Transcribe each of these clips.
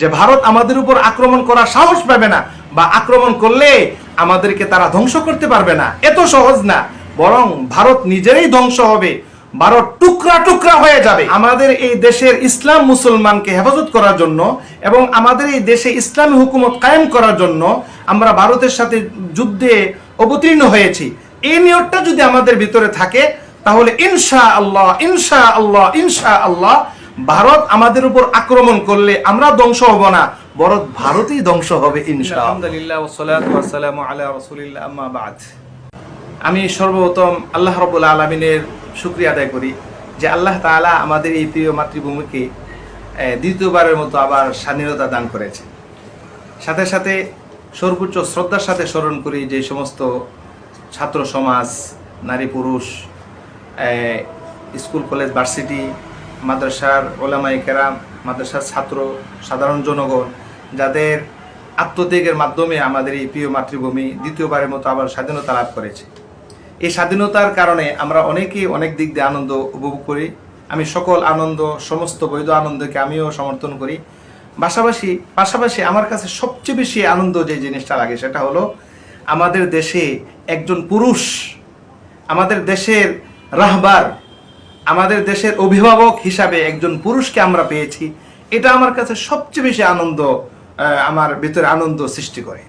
যে ভারত আমাদের উপর আক্রমণ করার সাহস পাবে না, বা আক্রমণ করলে আমাদেরকে তারা ধ্বংস করতে পারবে না। এত সহজ না, বরং ভারত নিজেরই ধ্বংস হবে, ভারত টুকরা টুকরা হয়ে যাবে। আমাদের এই দেশের ইসলাম মুসলমানকে হেফাজত করার জন্য এবং আমাদের এই দেশে ইসলামী হুকুমত কায়েম করার জন্য আমরা ভারতের সাথে যুদ্ধে অবতীর্ণ হয়েছি। এই নিয়তটা যদি আমাদের ভিতরে থাকে, তাহলে ইনশাআল্লাহ ইনশাআল্লাহ ইনশাআল্লাহ ভারত আমাদের উপর আক্রমণ করলে আমরা ধ্বংস হব না, বরং ভারতই ধ্বংস হবে ইনশাআল্লাহ। আলহামদুলিল্লাহ ওয়াসসালাতু ওয়াসসালামু আলা রাসূলিল্লাহ, আম্মা বাদ। আমি সর্বপ্রথম আল্লাহ রাব্বুল আলামিনের শুকরিয়া আদায় করি যে আল্লাহ তাআলা আমাদের এই প্রিয় মাতৃভূমিকে দ্বিতীয়বারের মতো আবার স্বাধীনতা দান করেছে। সাথে সাথে সর্বোচ্চ শ্রদ্ধার সাথে স্মরণ করি যে সমস্ত ছাত্র সমাজ, নারী পুরুষ, স্কুল কলেজ ভার্সিটি, মাদ্রাসার ওলামায়ে কেরাম, মাদ্রাসার ছাত্র, সাধারণ জনগণ, যাদের আত্মত্যাগের মাধ্যমে আমাদের এই প্রিয় মাতৃভূমি দ্বিতীয়বারের মতো আবার স্বাধীনতা লাভ করেছে। এই স্বাধীনতার কারণে আমরা অনেকেই অনেক দিক দিয়ে আনন্দ উপভোগ করি। আমি সকল আনন্দ, সমস্ত বৈধ আনন্দকে আমিও সমর্থন করি। পাশাপাশি আমার কাছে সবচেয়ে বেশি আনন্দ যে জিনিসটা লাগে সেটা হলো আমাদের দেশে একজন পুরুষ, আমাদের দেশের রাহবার, আমাদের দেশের অভিভাবক হিসাবে একজন পুরুষকে আমরা পেয়েছি। এটা আমার কাছে সবচেয়ে বেশি আনন্দ, আমার ভিতরে আনন্দ সৃষ্টি করে।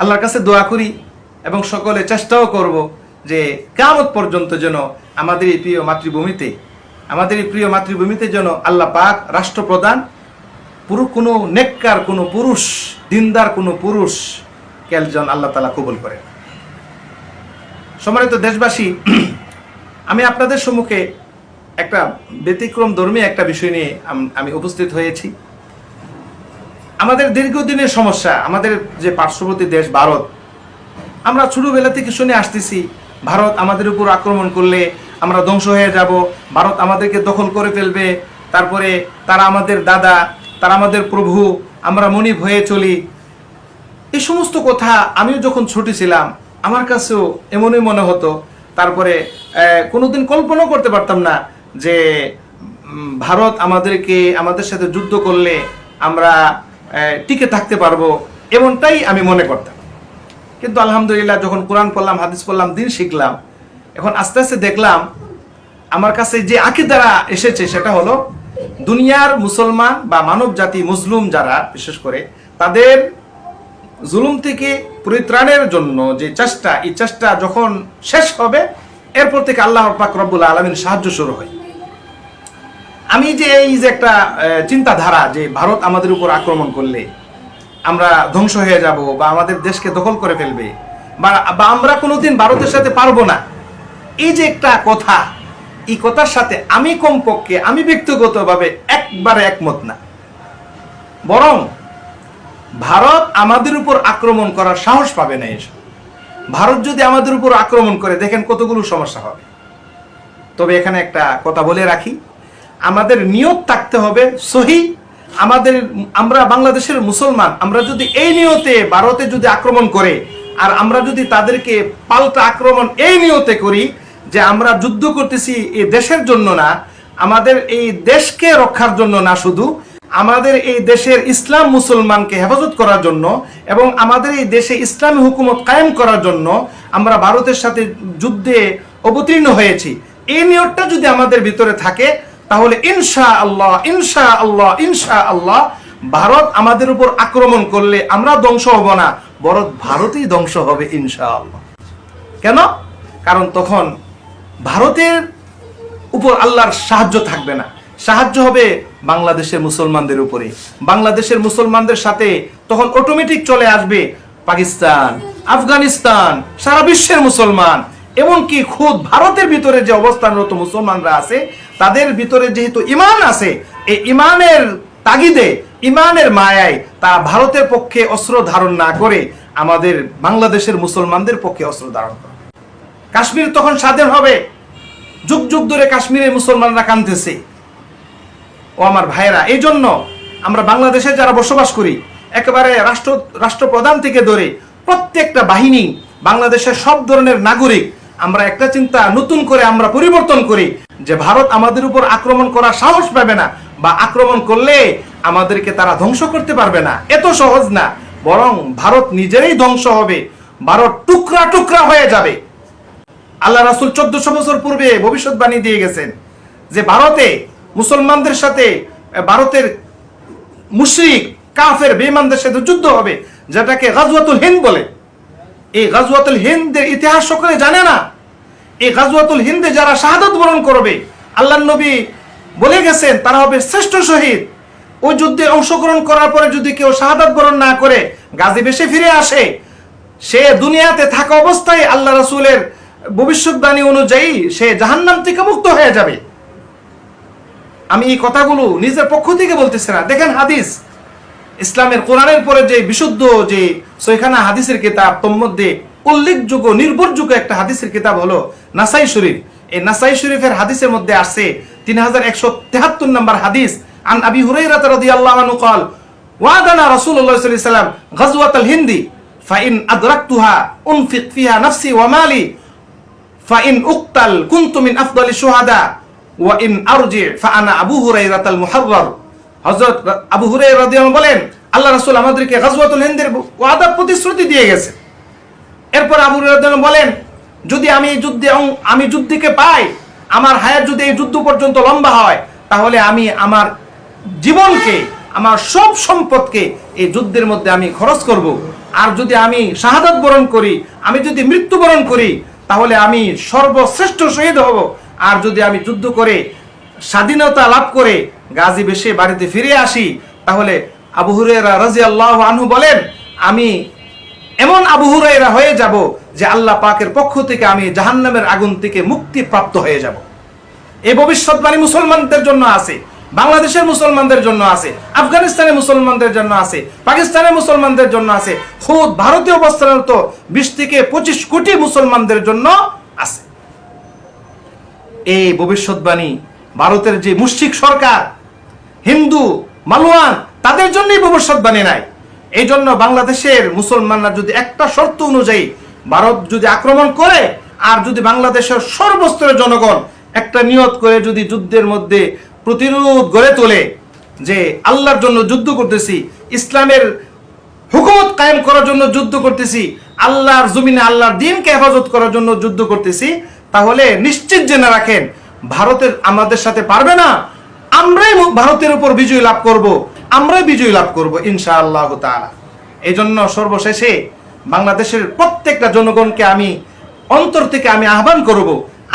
আল্লাহর কাছে দোয়া করি এবং সকলে চেষ্টাও করব যে কিয়ামত পর্যন্ত যেন আমাদের এই প্রিয় মাতৃভূমিতে যেন আল্লাহ পাক রাষ্ট্রপ্রধান কোনো নেককার কোনো পুরুষ, দিনদার কোনো পুরুষ যেন আল্লাহ তাআলা কবুল করেন। সম্মানিত দেশবাসী, আমি আপনাদের সম্মুখে একটা ব্যতিক্রম ধর্মী একটা বিষয় নিয়ে আমি উপস্থিত হয়েছি। আমাদের দীর্ঘদিনের সমস্যা, আমাদের যে পার্শ্ববর্তী দেশ ভারত, আমরা ছোটবেলা থেকে শুনে আসতেছি ভারত আমাদের উপর আক্রমণ করলে আমরা ধ্বংস হয়ে যাব, ভারত আমাদেরকে দখল করে ফেলবে, তারপরে তারা আমাদের দাদা, তারা আমাদের প্রভু, আমরা মনিব হয়ে চলি। এই সমস্ত কথা আমিও যখন ছোট ছিলাম আমার কাছেও এমনই মনে হতো। তারপরে কোনোদিন কল্পনা করতে পারতাম না যে ভারত আমাদের সাথে যুদ্ধ করলে আমরা টিকে থাকতে পারবো, এমনটাই আমি মনে করতাম। কিন্তু আলহামদুলিল্লাহ যখন কোরআন পড়লাম, হাদিস পড়লাম, দিন শিখলাম, এখন আস্তে আস্তে দেখলাম আমার কাছে যে আকীদারা এসেছে সেটা হলো দুনিয়ার মুসলমান বা মানব জাতি, মুসলিম যারা বিশেষ করে, তাদের জুলুম থেকে পরিত্রাণের জন্য যে চেষ্টা, এই চেষ্টা যখন শেষ হবে এরপর থেকে আল্লাহ পাক রব্বুল আলামিন সাহায্য শুরু হয়। আমি যে এই যে একটা চিন্তাধারা যে ভারত আমাদের উপর আক্রমণ করলে আমরা ধ্বংস হয়ে যাব বা আমাদের দেশকে দখল করে ফেলবে বা আমরা কোনোদিন ভারতের সাথে পারবো না, এই যে একটা কথা, এই কথার সাথে আমি কমপক্ষে আমি ব্যক্তিগতভাবে একবারে একমত না। বরং ভারত আমাদের উপর আক্রমণ করার সাহস পাবে না। এসব ভারত যদি আমাদের উপর আক্রমণ করে দেখেন কতগুলো সমস্যা হবে। তবে এখানে একটা কথা বলে রাখি, আমাদের নিয়ত থাকতে হবে সহি। আমরা বাংলাদেশের মুসলমান, আমরা যদি এই নিয়তে ভারতে যদি আক্রমণ করে আর আমরা যদি তাদেরকে পাল্টা আক্রমণ এই নিয়তে করি যে আমরা যুদ্ধ করতেছি এই দেশের জন্য না, আমাদের এই দেশকে রক্ষার জন্য না, শুধু আমাদের এই দেশের ইসলাম মুসলমানকে হেফাজত করার জন্য এবং আমাদের এই দেশে ইসলামী হুকুমত কায়েম করার জন্য আমরা ভারতের সাথে যুদ্ধে অবতীর্ণ হয়েছি, এই নিয়তটা যদি আমাদের ভিতরে থাকে, তাহলে ইনশাআল্লাহ ইনশাআল্লাহ ইনশাআল্লাহ ভারত আমাদের উপর আক্রমণ করলে আমরা ধ্বংস হব না, বরং ভারতই ধ্বংস হবে ইনশাআল্লাহ। কেন? কারণ তখন ভারতের উপর আল্লাহর সাহায্য থাকবে না, সাহায্য হবে বাংলাদেশের মুসলমানদের উপরে। বাংলাদেশের মুসলমানদের সাথে তখন অটোমেটিক চলে আসবে পাকিস্তান, আফগানিস্তান, সারা বিশ্বের মুসলমান, এমনকি খুদ ভারতের ভিতরে যে অবস্থানরত মুসলমানরা আছে তাদের ভিতরে যেহেতু ঈমান আছে, এই ঈমানের তাগিদে, ঈমানের মায়ায় তারা ভারতের পক্ষে অস্ত্র ধারণ না করে আমাদের বাংলাদেশের মুসলমানদের পক্ষে অস্ত্র ধারণ করে। কাশ্মীর তখন স্বাধীন হবে। যুগ যুগ ধরে কাশ্মীরের মুসলমানরা কাঁদতেছে। ও আমার ভাইয়েরা, এই জন্য আমরা বাংলাদেশে যারা বসবাস করি, একেবারে রাষ্ট্রপ্রধান থেকে ধরে প্রত্যেকটা বাহিনী, বাংলাদেশের সব ধরনের নাগরিক, আমরা একটা চিন্তা নতুন করে আমরা পরিবর্তন করি যে ভারত আমাদের উপর আক্রমণ করার সাহস পাবে না, বা আক্রমণ করলে আমাদেরকে তারা ধ্বংস করতে পারবে না, এত সহজ না, বরং ভারত নিজেরই ধ্বংস হবে, ভারত টুকরা টুকরা হয়ে যাবে। আল্লাহ রাসূল 1400 বছর পূর্বে ভবিষ্যৎবাণী দিয়ে গেছেন যে ভারতে মুসলমানদের সাথে ভারতের মুশরিক কাফের বেঈমানদের সাথে যুদ্ধ হবে, যেটাকে গাজওয়াতুল হিন্দ বলে। এই গাজওয়াতুল হিন্দের ইতিহাস সকলে জানে না। এই গাজওয়াতুল হিন্দে যারা শাহাদাত বরণ করবে, আল্লাহর নবী বলে গেছেন তারা হবে শ্রেষ্ঠ শহীদ। ওই যুদ্ধে অংশগ্রহণ করার পরে যদি কেউ শাহাদাত বরণ না করে গাজী বেশে ফিরে আসে, সে দুনিয়াতে থাকা অবস্থায় আল্লাহ রাসূলের ভবিষ্যৎবাণী অনুযায়ী সে জাহান্নাম থেকে মুক্ত হয়ে যাবে। আমি এই কথাগুলো নিজের পক্ষ থেকে বলতেছি না, দেখেন হাদিস, ইসলামের কোরআনের পরে যে বিশুদ্ধ যে ছয়খানা হাদিসের কিতাব, তোর মধ্যে উল্লেখযোগ্য নির্ভরযোগ্য একটা হাদিসের কিতাব হলো নাসাই শরীফ। এই নাসাই শরীফের হাদিসের মধ্যে আসছে 3173 নম্বর হাদিস, আন আবি হুরায়রা রাদিয়াল্লাহু আনহু قال ওয়াদানা রাসূলুল্লাহ সাল্লাল্লাহু আলাইহি ওয়াসাল্লাম গাজওয়াতুল হিন্দি ফাইন আদরাকতুহা উনফিক ফিহা নাফসি ওয়া মালি ফাইন উকতাল কুনতু মিন আফদালি শুহাদা ওয়া ইন আরজি ফাআনা আবু হুরায়রাতাল মুহাররার। হযরত আবু হুরায়রা রাদিয়াল্লাহু আনহু বলেন, আল্লাহ রাসূল আমাদেরকে গাজওয়াতুল হিন্দের ওয়াদা প্রতিশ্রুতি দিয়ে গেছে। এরপর আবু হুরায়রা রাদিয়াল্লাহু আনহু বলেন, যদি আমি যুদ্ধকে পাই, আমার হায়াত যদি এই যুদ্ধ পর্যন্ত লম্বা হয়, তাহলে আমি আমার জীবনকে, আমার সব সম্পদকে এই যুদ্ধের মধ্যে আমি খরচ করব। আর যদি আমি শাহাদাত বরণ করি, আমি যদি মৃত্যুবরণ করি, তাহলে আমি সর্বশ্রেষ্ঠ শহীদ হব। আর যদি আমি যুদ্ধ করে স্বাধীনতা লাভ করে গাজী বেশে বাড়িতে ফিরে আসি, তাহলে আবু হুরায়রা রাদিয়াল্লাহু আনহু বলেন, আমি এমন আবু হুরায়রা হয়ে যাব যে আল্লাহ পাকের পক্ষ থেকে আমি জাহান্নামের আগুন থেকে মুক্তি প্রাপ্ত হয়ে যাব। এই ভবিষ্যৎবাণী মুসলমানদের জন্য আছে, বাংলাদেশের মুসলমানদের জন্য আছে, আফগানিস্তানের মুসলমানদের জন্য আছে, পাকিস্তানের মুসলমানদের জন্য আছে, খুদ ভারতে অবস্থানরত 20 থেকে 25 কোটি মুসলমানদের জন্য আছে। এই ভবিষ্যৎবাণী ভারতের যে মুশরিক সরকার, হিন্দু মালওয়ান, তাদের জন্যই ভবিষ্যৎবাণী নাই। এই জন্য বাংলাদেশের মুসলমানরা যদি একটা শর্ত অনুযায়ী ভারত যদি আক্রমণ করে, আর যদি বাংলাদেশের সর্বস্তরের জনগণ একটা নিয়ত করে যদি যুদ্ধের মধ্যে প্রতিরোধ গড়ে তোলে যে আল্লাহর জন্য যুদ্ধ করতেছি, ইসলামের হুকুমত কায়েম করার জন্য যুদ্ধ করতেছি, আল্লাহর জমিনে আল্লাহর দ্বীনকে হেফাজত করার জন্য যুদ্ধ করতেছি, তাহলে নিশ্চিত জেনে রাখেন ভারতের আমাদের সাথে পারবে না। আমরাই ভারতের উপর বিজয় লাভ করব, আমরাই বিজয় লাভ করব ইনশাআল্লাহ তাআলা। এই জন্য সর্বশেষে বাংলাদেশের প্রত্যেকটা জনগণকে আমি অন্তর থেকে আমি আহ্বান করব,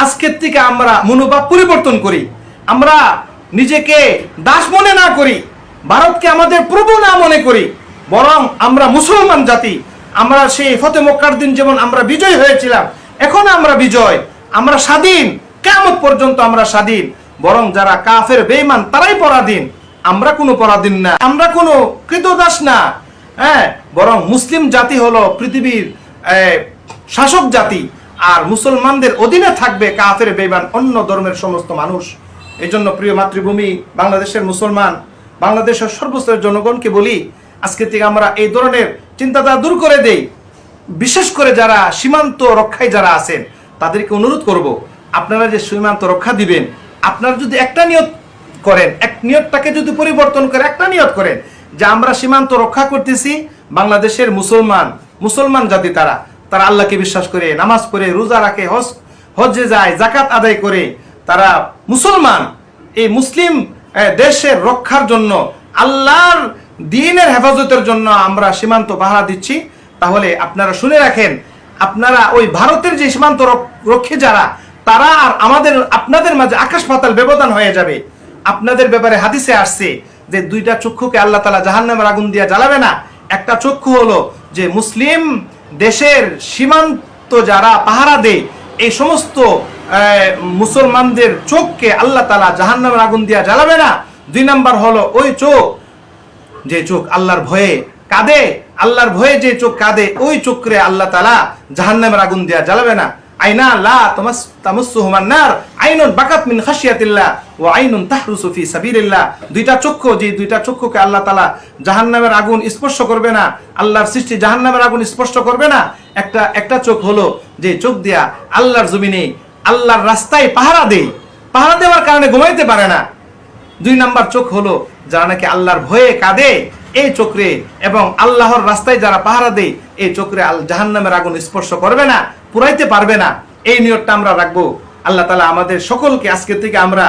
আজকের থেকে আমরা মনোভাব পরিবর্তন করি, আমরা নিজেকে দাস মনে না করি, ভারতকে আমাদের প্রভু না মনে করি, বরং আমরা মুসলমান জাতি। আমরা সেই ফতে মক্কার দিন যেমন আমরা বিজয় হয়েছিলাম, এখন আমরা বিজয়, আমরা স্বাধীন, কিয়ামত পর্যন্ত আমরা স্বাধীন। বরং যারা কাফের বেঈমান তারাই পরাধীন, আমরা কোনো পরাধীন না, আমরা কোনো কৃতদাস না। হ্যাঁ, বরং মুসলিম জাতি হলো পৃথিবীর শাসক জাতি, আর মুসলমানদের অধীনে থাকবে কাফের বেঈমান অন্য ধর্মের সমস্ত মানুষ। এই জন্য প্রিয় মাতৃভূমি বাংলাদেশের মুসলমান, বাংলাদেশের সর্বস্তরের জনগণকে বলি, আজকে থেকে আমরা এই ধরনের চিন্তাধারা দূর করে দেই। বিশেষ করে যারা সীমান্ত রক্ষায় যারা আছেন, তাদেরকে অনুরোধ করব, আপনারা যে সীমান্ত রক্ষা দিবেন, আপনারা যদি একটা নিয়ত করেন, এক নিয়তটাকে যদি পরিবর্তন করে একটা নিয়ত করেন যে আমরা সীমান্ত রক্ষা করতেছি, বাংলাদেশের মুসলমান জাতি তারা আল্লাহকে বিশ্বাস করে, নামাজ পড়ে, রোজা রাখে, হজ্জে যায়, যাকাত আদায় করে, তারা মুসলমান। এই মুসলিম দেশের রক্ষার জন্য, আল্লাহর দ্বীনের হেফাজতের জন্য আমরা সীমান্ত পাহারা দিচ্ছি। তাহলে আপনারা শুনে রাখেন, আপনারা ওই ভারতের যে সীমান্ত রক্ষী যারা, তারা আর আপনাদের মাঝে আকাশ পাতাল ব্যবধান হয়ে যাবে। আপনাদের ব্যাপারে হাদিসে আসছে যে 2টা চক্ষুকে আল্লাহ তাআলা জাহান্নামের আগুন দিয়ে জ্বালাবে না। একটা চক্ষু হলো যে মুসলিম দেশের সীমান্ত যারা পাহারা দেয়, এই সমস্ত মুসলমানদের চোখকে আল্লাহ তাআলা জাহান্নামের আগুন দিয়ে জ্বালাবে না। 2 নাম্বার হলো ওই চোখ, যে চোখ আল্লাহর ভয়ে কাঁদে, আল্লাহর ভয়ে যে চোখ কাঁদে, ওই চোখে আল্লাহ তাআলা জাহান্নামের আগুন দিয়ে জ্বালাবে না। আইনা লা তামাসসুহুমান নার আইনুন বাকাত মিন খাশিয়াতিল্লাহ ওয়া আইনুন তাহরুসু ফি সাবিলিল্লাহ। 2টা চক্ষু, যে 2টা চক্ষুকে আল্লাহ তাআলা জাহান্নামের আগুন স্পর্শ করবে না, আল্লাহর সৃষ্টি জাহান্নামের আগুন স্পর্শ করবে না। একটা চোখ হলো যে চোখ দিয়া আল্লাহর জমিনে, আল্লাহর রাস্তায় পাহারা দেওয়ার কারণে ঘুমাইতে পারে না। 2 নাম্বার চোখ হলো যারা নাকি আল্লাহর ভয়ে কাঁদে এই চোখে, এবং আল্লাহর রাস্তায় যারা পাহারা দেয় এই চোখে জাহান্নামের আগুন স্পর্শ করবে না, পুরাইতে পারবে না। এই নিয়তটা আমরা রাখবো। আল্লাহ তাআলা আমাদের সকলকে আজকে থেকে আমরা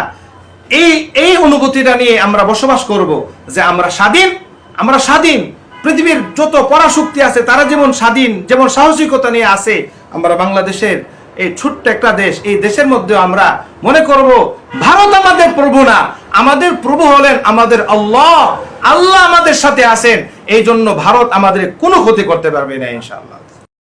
এই অনুভূতিটা নিয়ে আমরা বসবাস করব যে আমরা স্বাধীন। পৃথিবীর যত পরাশক্তি আছে তারা যেমন স্বাধীন, যেমন সাহসিকতা নিয়ে আছে, আমরা বাংলাদেশের এই ছোট্ট একটা দেশ, এই দেশের মধ্যে আমরা মনে করব ভারত আমাদের প্রভু না, আমাদের প্রভু হলেন আমাদের আল্লাহ আমাদের সাথে আছেন। এই জন্য ভারত আমাদের কোনো ক্ষতি করতে পারবে না ইনশাআল্লাহ।